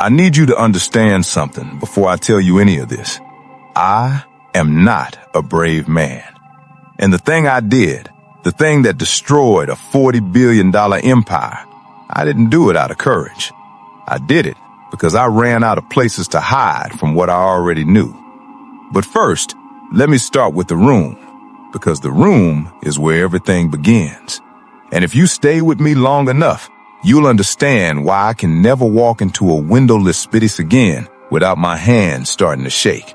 I need you to understand something before I tell you any of this. I am not a brave man. And the thing I did, the thing that destroyed a $40 billion empire, I didn't do it out of courage. I did it because I ran out of places to hide from what I already knew. But first, let me start with the room, because the room is where everything begins. And if you stay with me long enough, you'll understand why I can never walk into a windowless space again without my hands starting to shake.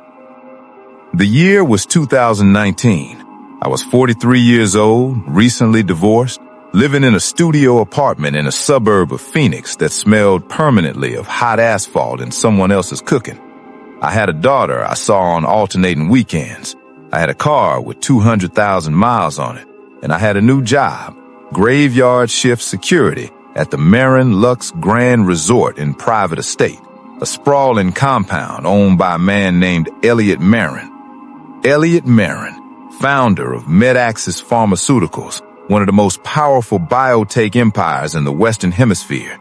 The year was 2019. I was 43 years old, recently divorced, living in a studio apartment in a suburb of Phoenix that smelled permanently of hot asphalt and someone else's cooking. I had a daughter I saw on alternating weekends. I had a car with 200,000 miles on it, and I had a new job, graveyard shift security at the Marin Lux Grand Resort in Private Estate, a sprawling compound owned by a man named Elliot Marin. Elliot Marin, founder of MedAxis Pharmaceuticals, one of the most powerful biotech empires in the Western Hemisphere.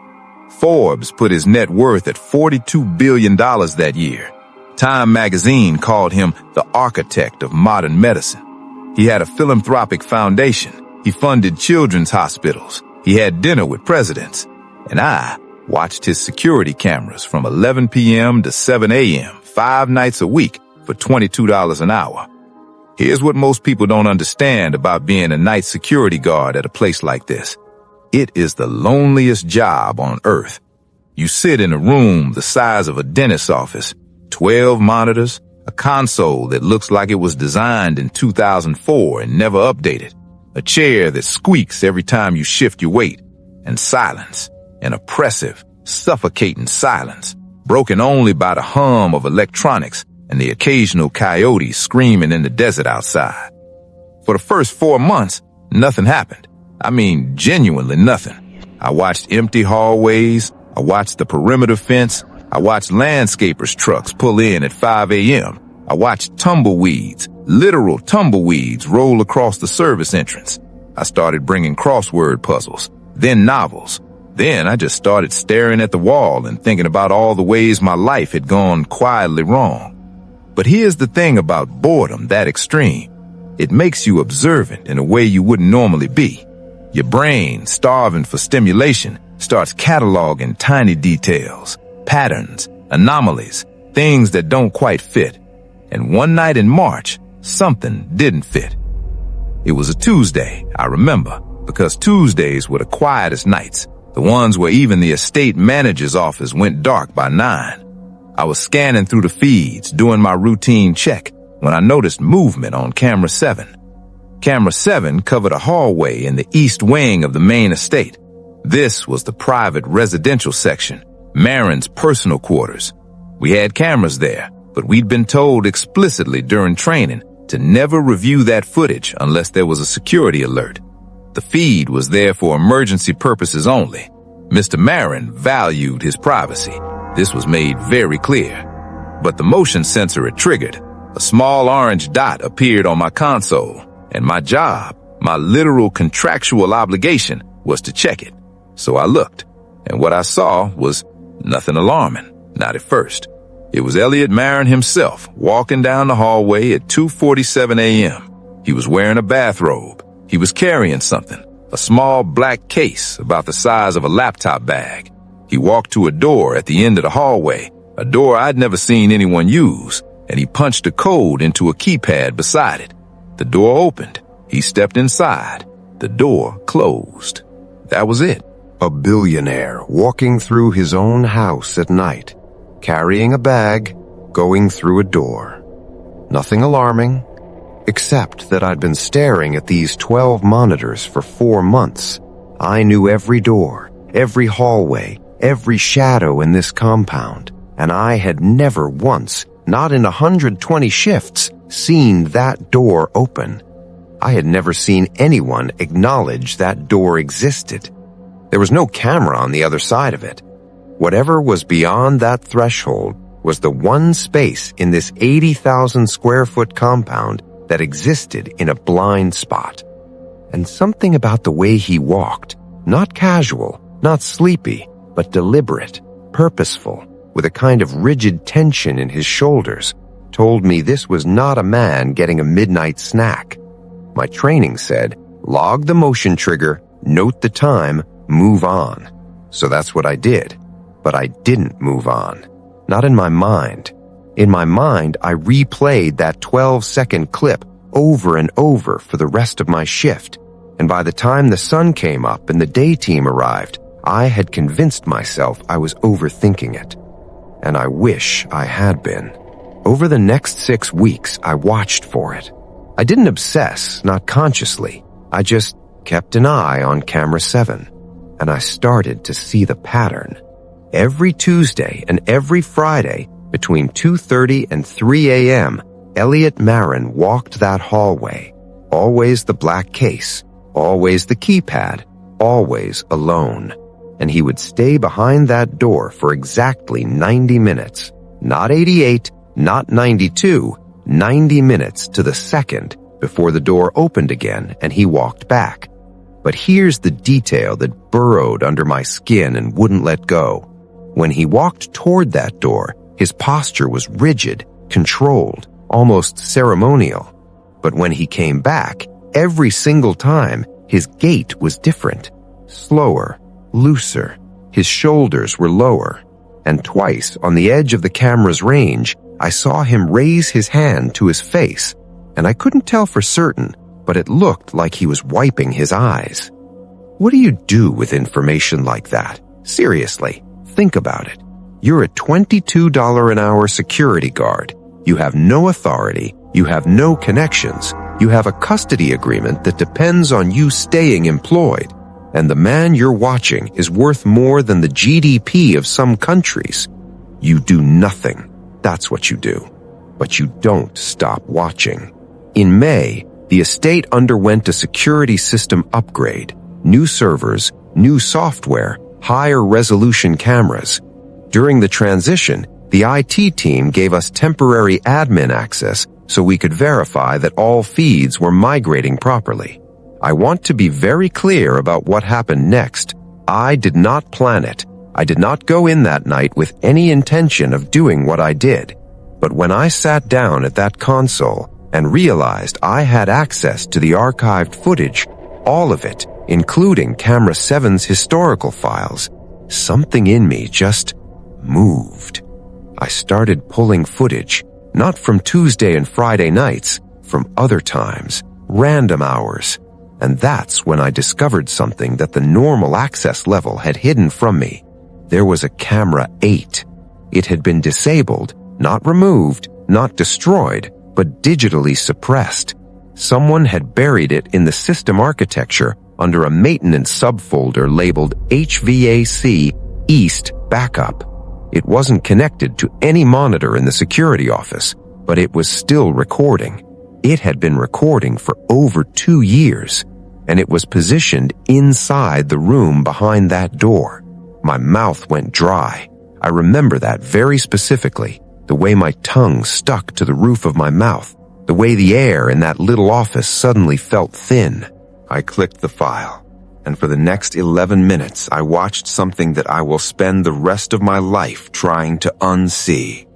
Forbes put his net worth at $42 billion that year. Time magazine called him the architect of modern medicine. He had a philanthropic foundation. He funded children's hospitals. He had dinner with presidents. And I watched his security cameras from 11 p.m. to 7 a.m. 5 nights a week for $22 an hour. Here's what most people don't understand about being a night security guard at a place like this. It is the loneliest job on earth. You sit in a room the size of a dentist's office, 12 monitors, a console that looks like it was designed in 2004 and never updated, a chair that squeaks every time you shift your weight, and silence, an oppressive, suffocating silence, broken only by the hum of electronics and the occasional coyote screaming in the desert outside. For the first 4 months, nothing happened. I mean, genuinely nothing. I watched empty hallways. I watched the perimeter fence. I watched landscapers' trucks pull in at 5 a.m. I watched tumbleweeds, literal tumbleweeds, roll across the service entrance. I started bringing crossword puzzles, then novels. Then I just started staring at the wall and thinking about all the ways my life had gone quietly wrong. But here's the thing about boredom that extreme. It makes you observant in a way you wouldn't normally be. Your brain, starving for stimulation, starts cataloging tiny details, patterns, anomalies, things that don't quite fit. And one night in March, something didn't fit. It was a Tuesday, I remember, because Tuesdays were the quietest nights, the ones where even the estate manager's office went dark by 9. I was scanning through the feeds, doing my routine check, when I noticed movement on camera 7. Camera 7 covered a hallway in the east wing of the main estate. This was the private residential section, Marin's personal quarters. We had cameras there, but we'd been told explicitly during training to never review that footage unless there was a security alert. The feed was there for emergency purposes only. Mr. Marin valued his privacy. This was made very clear. But the motion sensor had triggered. A small orange dot appeared on my console, and my job, my literal contractual obligation, was to check it. So I looked, and what I saw was nothing alarming, not at first. It was Elliot Marin himself walking down the hallway at 2:47 a.m. He was wearing a bathrobe. He was carrying something, a small black case about the size of a laptop bag. He walked to a door at the end of the hallway, a door I'd never seen anyone use, and he punched a code into a keypad beside it. The door opened. He stepped inside. The door closed. That was it. A billionaire walking through his own house at night, carrying a bag, going through a door. Nothing alarming, except that I'd been staring at these 12 monitors for 4 months. I knew every door, every hallway, every shadow in this compound, and I had never once, not in 120 shifts, seen that door open. I had never seen anyone acknowledge that door existed. There was no camera on the other side of it. Whatever was beyond that threshold was the one space in this 80,000 square foot compound that existed in a blind spot. And something about the way he walked, not casual, not sleepy, but deliberate, purposeful, with a kind of rigid tension in his shoulders, told me this was not a man getting a midnight snack. My training said, log the motion trigger, note the time, move on. So that's what I did. But I didn't move on. Not in my mind. In my mind, I replayed that 12-second clip over and over for the rest of my shift. And by the time the sun came up and the day team arrived, I had convinced myself I was overthinking it. And I wish I had been. Over the next 6 weeks, I watched for it. I didn't obsess, not consciously. I just kept an eye on camera 7. And I started to see the pattern. Every Tuesday and every Friday, between 2:30 and 3 a.m., Elliot Marin walked that hallway. Always the black case, always the keypad, always alone. And he would stay behind that door for exactly 90 minutes. Not 88, not 92, 90 minutes to the second before the door opened again and he walked back. But here's the detail that burrowed under my skin and wouldn't let go. When he walked toward that door, his posture was rigid, controlled, almost ceremonial. But when he came back, every single time, his gait was different. Slower, looser. His shoulders were lower. And twice, on the edge of the camera's range, I saw him raise his hand to his face. And I couldn't tell for certain, but it looked like he was wiping his eyes. What do you do with information like that? Seriously, think about it. You're a $22 an hour security guard. You have no authority. You have no connections. You have a custody agreement that depends on you staying employed. And the man you're watching is worth more than the GDP of some countries. You do nothing. That's what you do. But you don't stop watching. In May, the estate underwent a security system upgrade. New servers, new software, higher resolution cameras. During the transition, the IT team gave us temporary admin access so we could verify that all feeds were migrating properly. I want to be very clear about what happened next. I did not plan it. I did not go in that night with any intention of doing what I did. But when I sat down at that console and realized I had access to the archived footage, all of it, including Camera 7's historical files, something in me just moved. I started pulling footage, not from Tuesday and Friday nights, from other times, random hours. And that's when I discovered something that the normal access level had hidden from me. There was a camera 8. It had been disabled, not removed, not destroyed, but digitally suppressed. Someone had buried it in the system architecture under a maintenance subfolder labeled HVAC East Backup. It wasn't connected to any monitor in the security office, but it was still recording. It had been recording for over 2 years, and it was positioned inside the room behind that door. My mouth went dry. I remember that very specifically, the way my tongue stuck to the roof of my mouth, the way the air in that little office suddenly felt thin. I clicked the file, and for the next 11 minutes, I watched something that I will spend the rest of my life trying to unsee.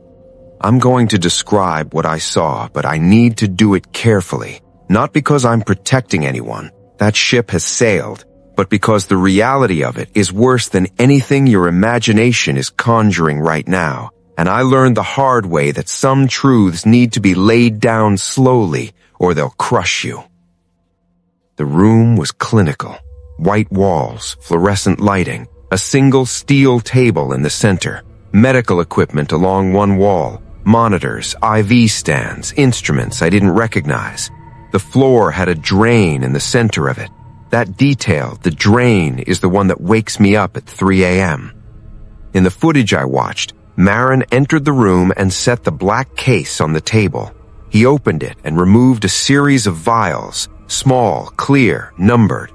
I'm going to describe what I saw, but I need to do it carefully, not because I'm protecting anyone. That ship has sailed, but because the reality of it is worse than anything your imagination is conjuring right now. And I learned the hard way that some truths need to be laid down slowly, or they'll crush you. The room was clinical. White walls, fluorescent lighting, a single steel table in the center, medical equipment along one wall, monitors, IV stands, instruments I didn't recognize. The floor had a drain in the center of it. That detail, the drain, is the one that wakes me up at 3 a.m. In the footage I watched, Marin entered the room and set the black case on the table. He opened it and removed a series of vials, small, clear, numbered.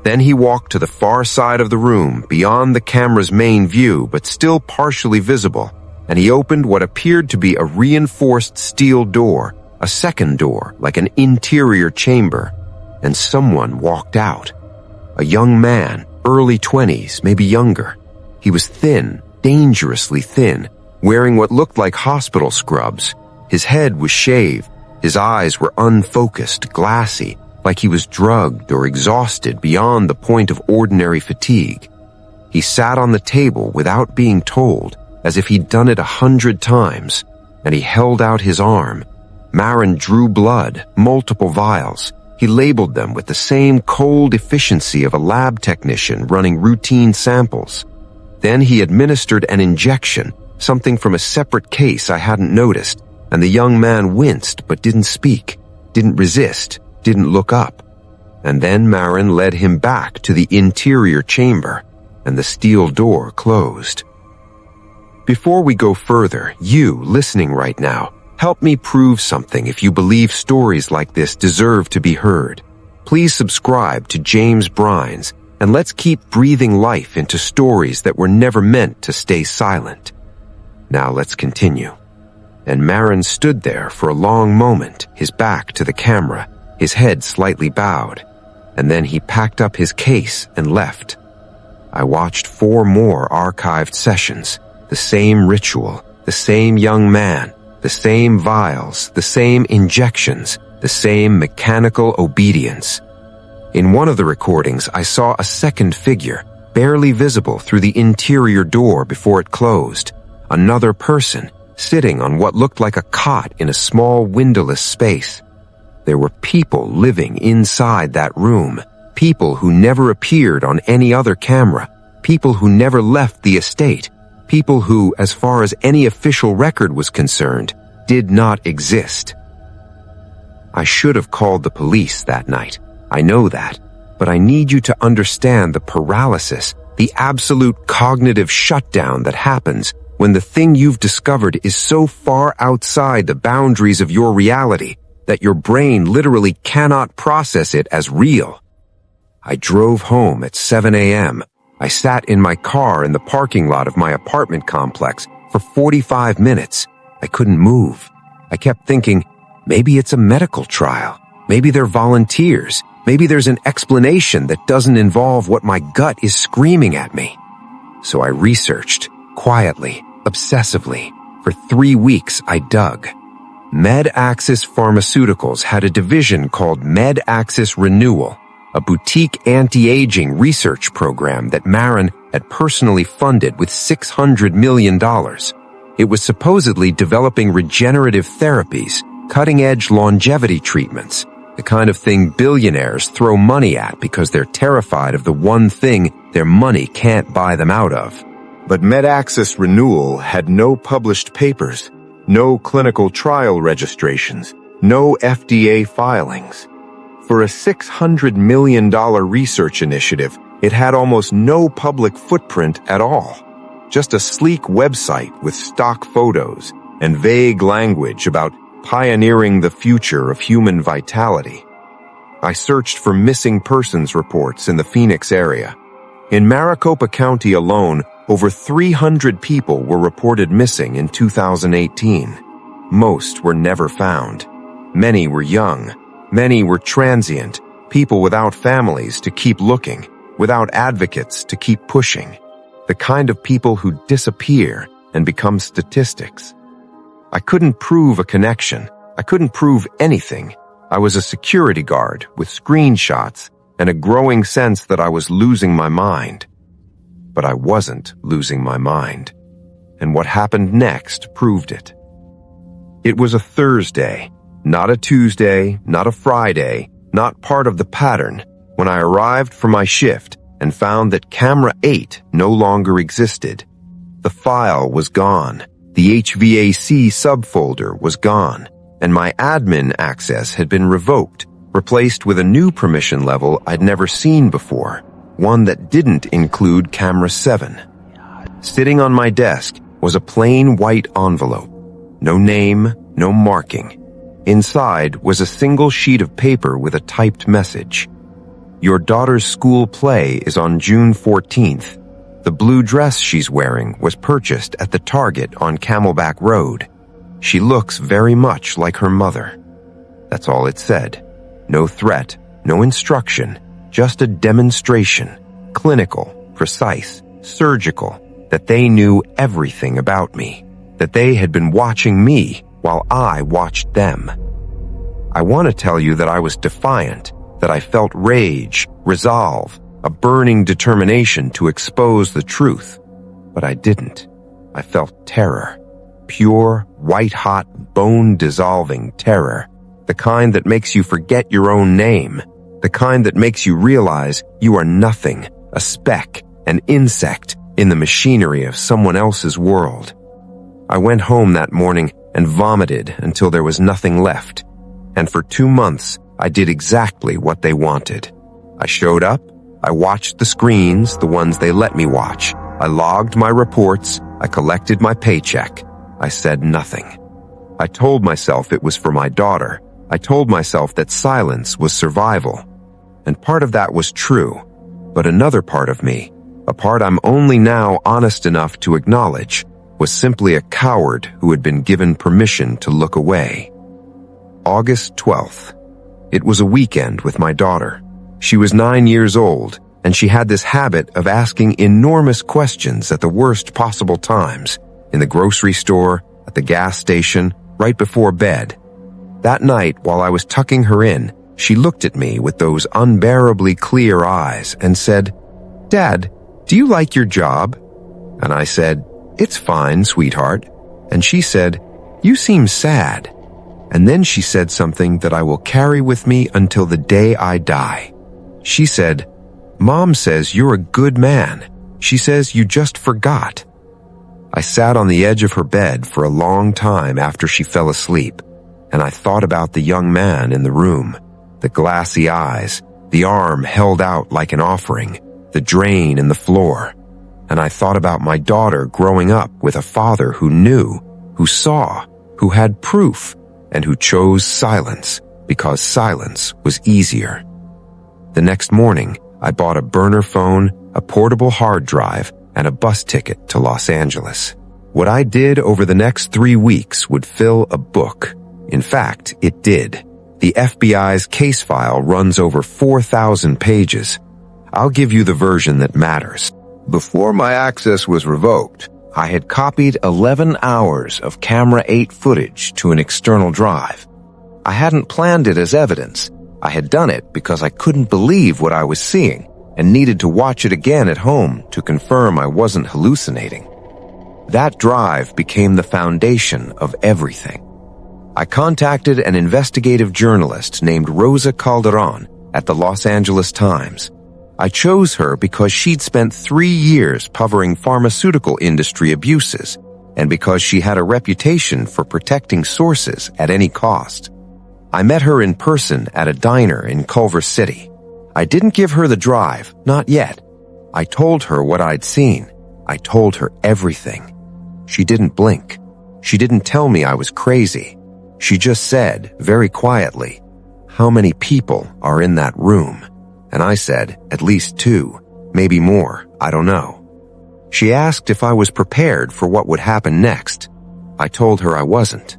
Then he walked to the far side of the room, beyond the camera's main view, but still partially visible, and he opened what appeared to be a reinforced steel door, a second door, like an interior chamber, and someone walked out. A young man, early 20s, maybe younger. He was thin, dangerously thin, wearing what looked like hospital scrubs. His head was shaved. His eyes were unfocused, glassy, like he was drugged or exhausted beyond the point of ordinary fatigue. He sat on the table without being told, as if he'd done it 100 times, and he held out his arm. Marin drew blood, multiple vials. He labeled them with the same cold efficiency of a lab technician running routine samples. Then he administered an injection, something from a separate case I hadn't noticed, and the young man winced but didn't speak, didn't resist, didn't look up. And then Marin led him back to the interior chamber, and the steel door closed. Before we go further, you, listening right now, help me prove something if you believe stories like this deserve to be heard. Please subscribe to James Brines, and let's keep breathing life into stories that were never meant to stay silent. Now let's continue. And Marin stood there for a long moment, his back to the camera, his head slightly bowed, and then he packed up his case and left. I watched 4 more archived sessions, the same ritual, the same young man, the same vials, the same injections, the same mechanical obedience. In one of the recordings, I saw a second figure, barely visible through the interior door before it closed. Another person, sitting on what looked like a cot in a small windowless space. There were people living inside that room, people who never appeared on any other camera, people who never left the estate, people who, as far as any official record was concerned, did not exist. I should have called the police that night. I know that, but I need you to understand the paralysis, the absolute cognitive shutdown that happens when the thing you've discovered is so far outside the boundaries of your reality that your brain literally cannot process it as real. I drove home at 7 a.m. I sat in my car in the parking lot of my apartment complex for 45 minutes. I couldn't move. I kept thinking, maybe it's a medical trial. Maybe they're volunteers. Maybe there's an explanation that doesn't involve what my gut is screaming at me. So I researched, quietly, obsessively. For 3 weeks, I dug. MedAxis Pharmaceuticals had a division called MedAxis Renewal, a boutique anti-aging research program that Marin had personally funded with $600 million. It was supposedly developing regenerative therapies, cutting-edge longevity treatments, the kind of thing billionaires throw money at because they're terrified of the one thing their money can't buy them out of. But MedAxis Renewal had no published papers, no clinical trial registrations, no FDA filings. For a $600 million research initiative, it had almost no public footprint at all. Just a sleek website with stock photos and vague language about pioneering the future of human vitality. I searched for missing persons reports in the Phoenix area. In Maricopa County alone, over 300 people were reported missing in 2018. Most were never found. Many were young. Many were transient, people without families to keep looking, without advocates to keep pushing. The kind of people who disappear and become statistics. I couldn't prove a connection. I couldn't prove anything. I was a security guard with screenshots and a growing sense that I was losing my mind. But I wasn't losing my mind. And what happened next proved it. It was a Thursday, not a Tuesday, not a Friday, not part of the pattern, when I arrived for my shift and found that camera 8 no longer existed. The file was gone. The HVAC subfolder was gone, and my admin access had been revoked, replaced with a new permission level I'd never seen before, one that didn't include camera 7. Sitting on my desk was a plain white envelope. No name, no marking. Inside was a single sheet of paper with a typed message. Your daughter's school play is on June 14th. The blue dress she's wearing was purchased at the Target on Camelback Road. She looks very much like her mother. That's all it said. No threat, no instruction, just a demonstration, clinical, precise, surgical, that they knew everything about me. that they had been watching me while I watched them. I want to tell you that I was defiant, that I felt rage, resolve, a burning determination to expose the truth. But I didn't. I felt terror. Pure, white-hot, bone-dissolving terror. The kind that makes you forget your own name. The kind that makes you realize you are nothing, a speck, an insect in the machinery of someone else's world. I went home that morning and vomited until there was nothing left. And for 2 months, I did exactly what they wanted. I showed up, I watched the screens, the ones they let me watch. I logged my reports, I collected my paycheck. I said nothing. I told myself it was for my daughter. I told myself that silence was survival. And part of that was true. But another part of me, a part I'm only now honest enough to acknowledge, was simply a coward who had been given permission to look away. August 12th. It was a weekend with my daughter. She was 9 years old, and she had this habit of asking enormous questions at the worst possible times, in the grocery store, at the gas station, right before bed. That night, while I was tucking her in, she looked at me with those unbearably clear eyes and said, "Dad, do you like your job?" And I said, "It's fine, sweetheart." And she said, "You seem sad." And then she said something that I will carry with me until the day I die. She said, "Mom says you're a good man. She says you just forgot." I sat on the edge of her bed for a long time after she fell asleep, and I thought about the young man in the room, the glassy eyes, the arm held out like an offering, the drain in the floor. And I thought about my daughter growing up with a father who knew, who saw, who had proof, and who chose silence because silence was easier. The next morning, I bought a burner phone, a portable hard drive, and a bus ticket to Los Angeles. What I did over the next 3 weeks would fill a book. In fact, it did. The FBI's case file runs over 4,000 pages. I'll give you the version that matters. Before my access was revoked, I had copied 11 hours of Camera 8 footage to an external drive. I hadn't planned it as evidence. I had done it because I couldn't believe what I was seeing and needed to watch it again at home to confirm I wasn't hallucinating. That drive became the foundation of everything. I contacted an investigative journalist named Rosa Calderon at the Los Angeles Times. I chose her because she'd spent 3 years covering pharmaceutical industry abuses and because she had a reputation for protecting sources at any cost. I met her in person at a diner in Culver City. I didn't give her the drive, not yet. I told her what I'd seen. I told her everything. She didn't blink. She didn't tell me I was crazy. She just said, very quietly, "How many people are in that room?" And I said, "At least 2, maybe more, I don't know." She asked if I was prepared for what would happen next. I told her I wasn't.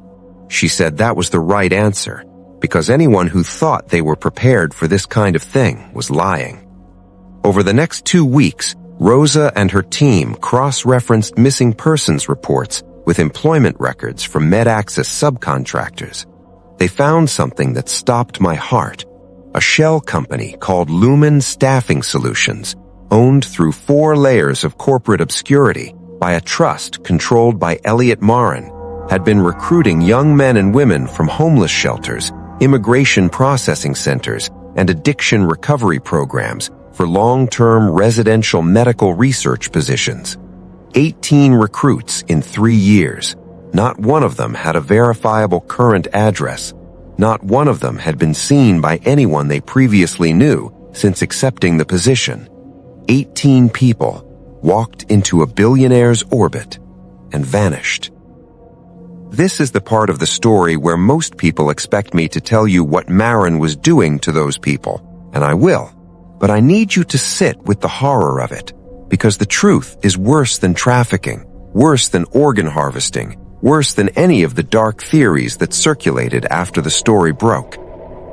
She said that was the right answer, because anyone who thought they were prepared for this kind of thing was lying. Over the next 2 weeks, Rosa and her team cross-referenced missing persons reports with employment records from MedAccess subcontractors. They found something that stopped my heart. A shell company called Lumen Staffing Solutions, owned through 4 layers of corporate obscurity by a trust controlled by Elliot Marin, had been recruiting young men and women from homeless shelters, immigration processing centers, and addiction recovery programs for long-term residential medical research positions. 18 recruits in 3 years. Not one of them had a verifiable current address. Not one of them had been seen by anyone they previously knew since accepting the position. 18 people walked into a billionaire's orbit and vanished. This is the part of the story where most people expect me to tell you what Marin was doing to those people, and I will. But I need you to sit with the horror of it, because the truth is worse than trafficking, worse than organ harvesting, worse than any of the dark theories that circulated after the story broke.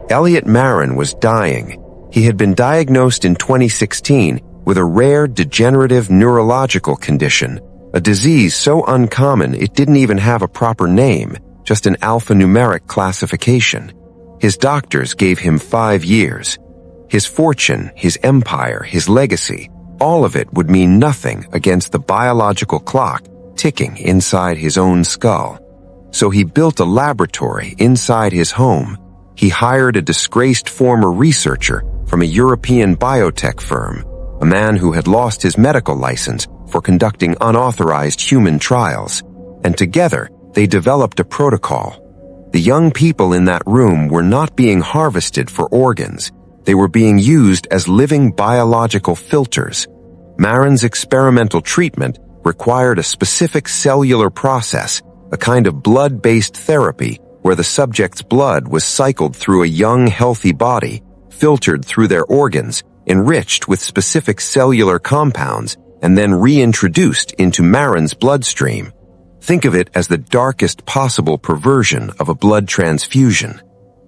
Elliot Marin was dying. He had been diagnosed in 2016 with a rare degenerative neurological condition, A disease so uncommon it didn't even have a proper name, just an alphanumeric classification. His doctors gave him 5 years. His fortune, his empire, his legacy, all of it would mean nothing against the biological clock ticking inside his own skull. So he built a laboratory inside his home. He hired a disgraced former researcher from a European biotech firm, a man who had lost his medical license for conducting unauthorized human trials, and together they developed a protocol. The young people in that room were not being harvested for organs. They were being used as living biological filters. Marin's experimental treatment required a specific cellular process, a kind of blood-based therapy where the subject's blood was cycled through a young, healthy body, filtered through their organs, enriched with specific cellular compounds, and then reintroduced into Marin's bloodstream. Think of it as the darkest possible perversion of a blood transfusion.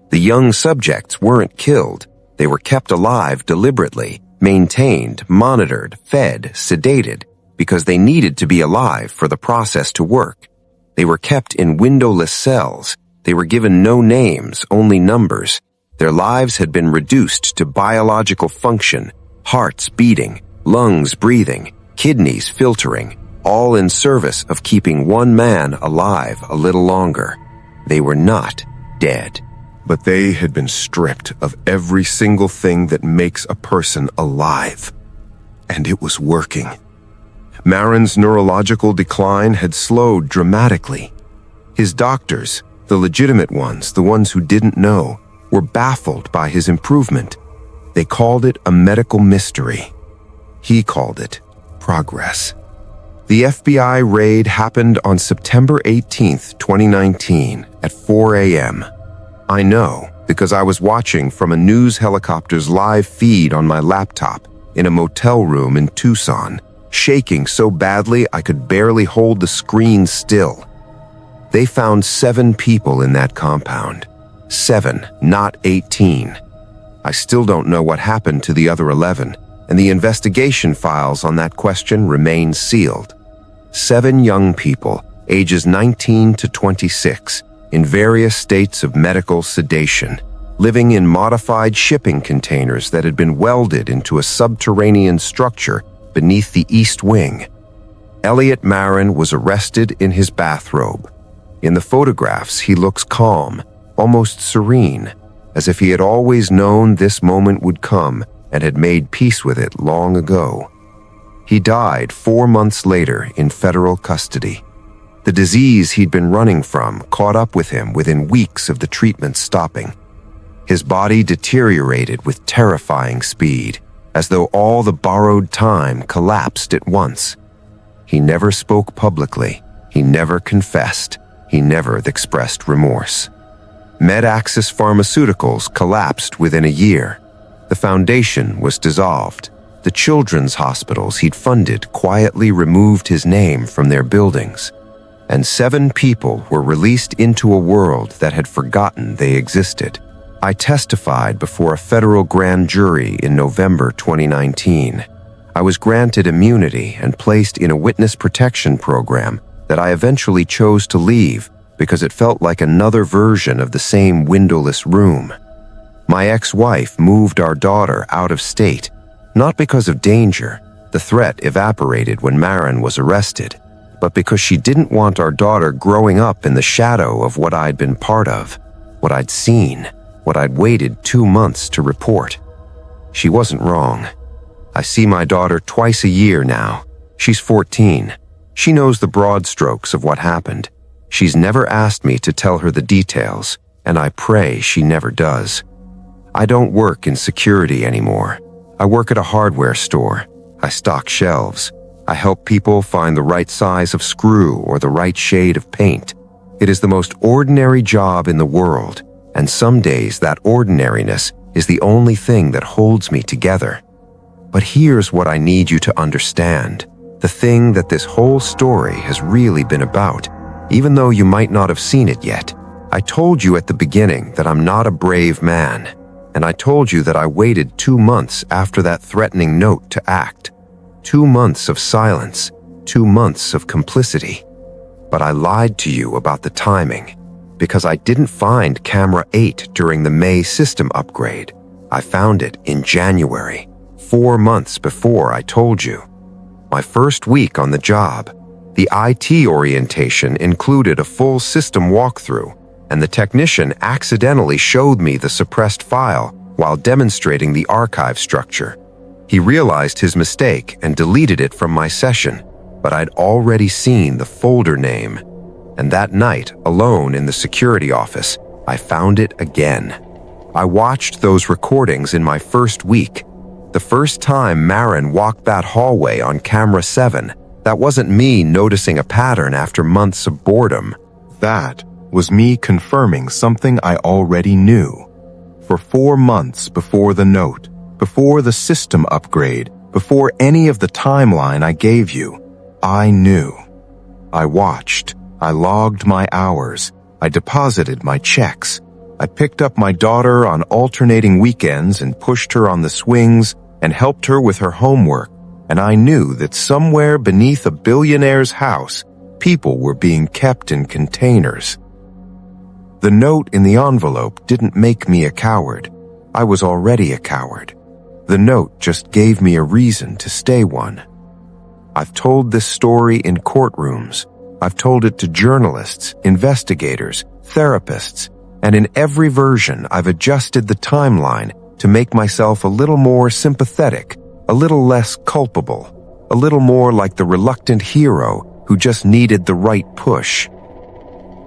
The young subjects weren't killed. They were kept alive deliberately, maintained, monitored, fed, sedated, because they needed to be alive for the process to work. They were kept in windowless cells. They were given no names, only numbers. Their lives had been reduced to biological function, hearts beating, lungs breathing, kidneys filtering, all in service of keeping one man alive a little longer. They were not dead. But they had been stripped of every single thing that makes a person alive. And it was working. Marin's neurological decline had slowed dramatically. His doctors, the legitimate ones, the ones who didn't know, were baffled by his improvement. They called it a medical mystery. He called it progress. The FBI raid happened on September 18th, 2019 at 4 a.m. I know because I was watching from a news helicopter's live feed on my laptop in a motel room in Tucson, shaking so badly I could barely hold the screen still. They found 7 people in that compound. 7, not 18. I still don't know what happened to the other 11, and the investigation files on that question remain sealed. 7 young people, ages 19 to 26, in various states of medical sedation, living in modified shipping containers that had been welded into a subterranean structure beneath the East Wing. Elliot Marin was arrested in his bathrobe. In the photographs, he looks calm, almost serene, as if he had always known this moment would come and had made peace with it long ago. He died 4 months later in federal custody. The disease he'd been running from caught up with him within weeks of the treatment stopping. His body deteriorated with terrifying speed, as though all the borrowed time collapsed at once. He never spoke publicly. He never confessed. He never expressed remorse. MedAxis Pharmaceuticals collapsed within a year. The foundation was dissolved. The children's hospitals he'd funded quietly removed his name from their buildings. And 7 people were released into a world that had forgotten they existed. I testified before a federal grand jury in November 2019. I was granted immunity and placed in a witness protection program that I eventually chose to leave because it felt like another version of the same windowless room. My ex-wife moved our daughter out of state, not because of danger. The threat evaporated when Marin was arrested, but because she didn't want our daughter growing up in the shadow of what I'd been part of, what I'd seen, what I'd waited 2 months to report. She wasn't wrong. I see my daughter twice a year now. She's 14. She knows the broad strokes of what happened. She's never asked me to tell her the details, and I pray she never does. I don't work in security anymore. I work at a hardware store. I stock shelves. I help people find the right size of screw or the right shade of paint. It is the most ordinary job in the world, and some days that ordinariness is the only thing that holds me together. But here's what I need you to understand. The thing that this whole story has really been about, even though you might not have seen it yet. I told you at the beginning that I'm not a brave man, and I told you that I waited 2 months after that threatening note to act. 2 months of silence, 2 months of complicity. But I lied to you about the timing, because I didn't find camera 8 during the May system upgrade. I found it in January, 4 months before I told you. My first week on the job, the IT orientation included a full system walkthrough, and the technician accidentally showed me the suppressed file while demonstrating the archive structure. He realized his mistake and deleted it from my session, but I'd already seen the folder name. And that night, alone in the security office, I found it again. I watched those recordings in my first week. The first time Marin walked that hallway on camera 7, that wasn't me noticing a pattern after months of boredom. That was me confirming something I already knew. For 4 months before the note, before the system upgrade, before any of the timeline I gave you, I knew. I watched. I logged my hours. I deposited my checks. I picked up my daughter on alternating weekends and pushed her on the swings and helped her with her homework. And I knew that somewhere beneath a billionaire's house, people were being kept in containers. The note in the envelope didn't make me a coward. I was already a coward. The note just gave me a reason to stay one. I've told this story in courtrooms. I've told it to journalists, investigators, therapists, and in every version I've adjusted the timeline to make myself a little more sympathetic, a little less culpable, a little more like the reluctant hero who just needed the right push.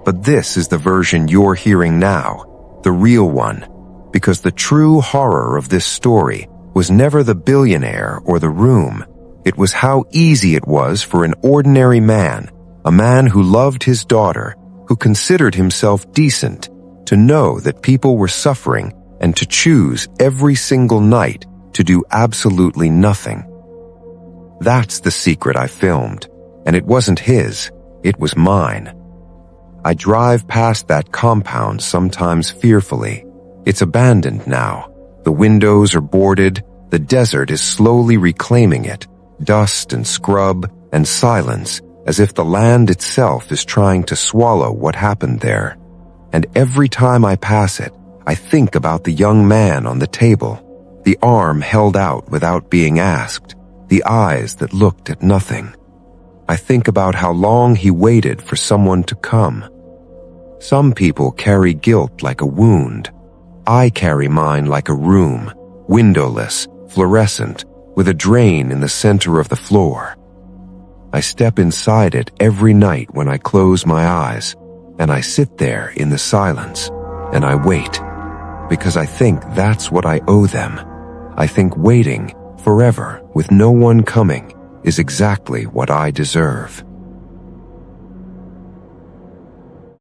But this is the version you're hearing now, the real one, because the true horror of this story was never the billionaire or the room. It was how easy it was for an ordinary man, a man who loved his daughter, who considered himself decent, to know that people were suffering and to choose every single night to do absolutely nothing. That's the secret I filmed, and it wasn't his, it was mine. I drive past that compound sometimes fearfully. It's abandoned now. The windows are boarded, the desert is slowly reclaiming it, dust and scrub and silence, as if the land itself is trying to swallow what happened there. And every time I pass it, I think about the young man on the table, the arm held out without being asked, the eyes that looked at nothing. I think about how long he waited for someone to come. Some people carry guilt like a wound. I carry mine like a room, windowless, fluorescent, with a drain in the center of the floor. I step inside it every night when I close my eyes, and I sit there in the silence, and I wait, because I think that's what I owe them. I think waiting forever with no one coming is exactly what I deserve.